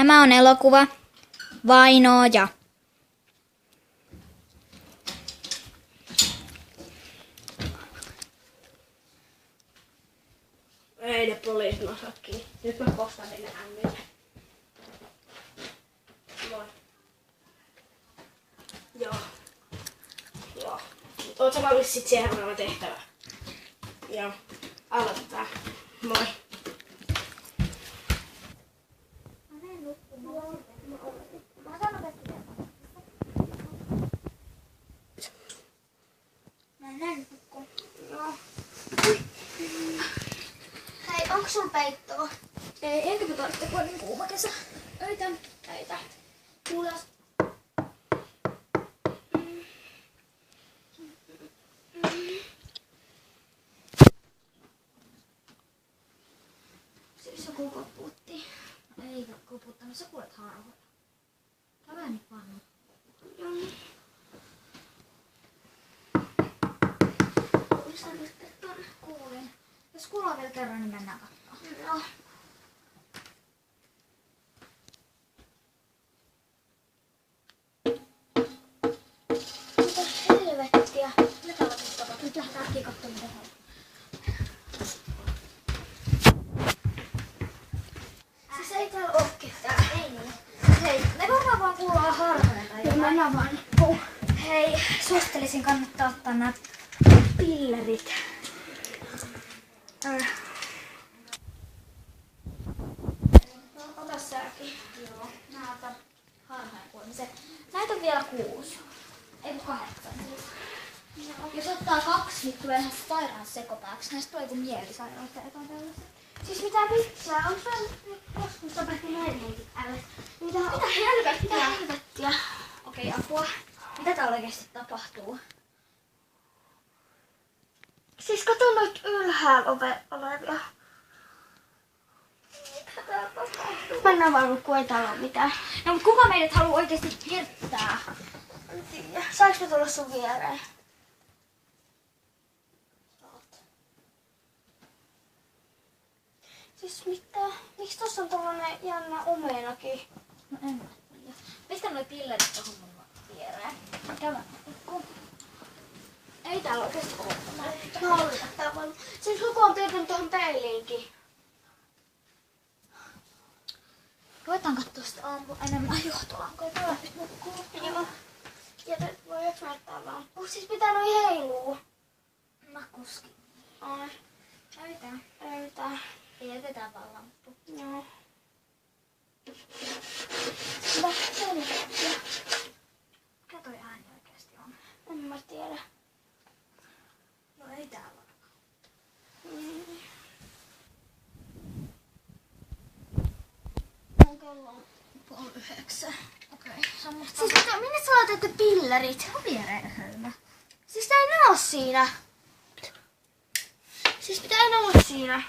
Tämä on elokuva Vainoja. Ei ne poliisin osatkin. Nyt mä postaan teille ämmille. Moi. Joo. Joo. Oot sä valmis sit seuraava tehtävä? Joo. Aloitetaan. Moi. Hei, onko sun peittoa? Ei, enkä mä tarvitse, kun on niin kuuma kesä. Öitä. Kuulas. Siis joku koputti. Ei koputtanut, sä kuulet harvoja. Käydään nyt pannu. Kuulitko sä nyt tuonne? Kuulin. Jos kuullaan vielä kerran, niin mennään katsomaan. Joo. Mitä helvettiä? Mitä oikeesti tapahtuu? Nyt lähdetään äkkiä katsomaan mitä täällä. Siis ei täällä oo ketään. Ei niin. Hei, me varmaan vaan kuullaan harvoja tai jotain. Mennään vaan. Hei, suosittelisin kannattaa ottaa nää pillerit. No, ota säkin. Joo, mä otan harhaankuolemisen. Näitä on vielä 6. Ei kun 8 siis. No. Jos ottaa 2, niin tulee ihan sairaan sekopääksi. Näistä tulee joku mielisairaus tai jotain tällaista. Siis mitä vitsaa? Onko tää joskus tapahtunut ennenkin älä? Mitä helvettiä? Okei, apua. Mitä täällä oikeesti tapahtuu? Siis kato noit ylhäällä olevia. Mitä täällä tapahtuu? Mennään vaan, kun ei täällä oo mitään. No mut kuka meidät haluu oikeesti hirttää? En tiedä. Saanko mä tulla sun viereen? Siis mitä? Miksi tossa on tollanen jännä omenakin? No en mä tiedä. Pistä noi pillerit tohon mun viereen. Käydään. Ei täällä oikeesti oo. No, tää vaan. Siis joku on piirtänyt tohon peiliinkin. Ruvetaan kattoo sitä enemmän johtolankoja. Täällä nyt nukkuu. Joo. Ja voiko mä ottaa vaan? Siis pitää noi heiluu. Mä kuskin. Ai. Öitä. Jätetään vaan lamppu. Joo. Mitä helvettiä? Mikä toi ääni oikeesti on? En mä tiedä. No ei täällä ole. Mun kello on 8:30. Okei. Siis minne sä laitatte pillerit? On viereen hölmö. Siis tää ei ne oo siinä. Siis pitää ne olla siinä.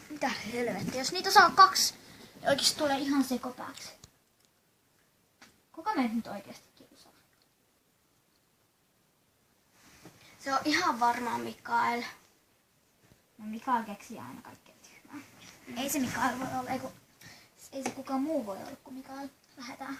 Mitä helvettiä? Jos niitä saa 2, niin oikeesti tulee ihan sekopääksi. Kuka meitä nyt oikeesti kiusaa? Se on ihan varmaan Mikael. No Mikael keksii aina kaikkea tyhmää. Ei se Mikael voi olla, ei se kukaan muu voi olla kuin Mikael. Lähetään.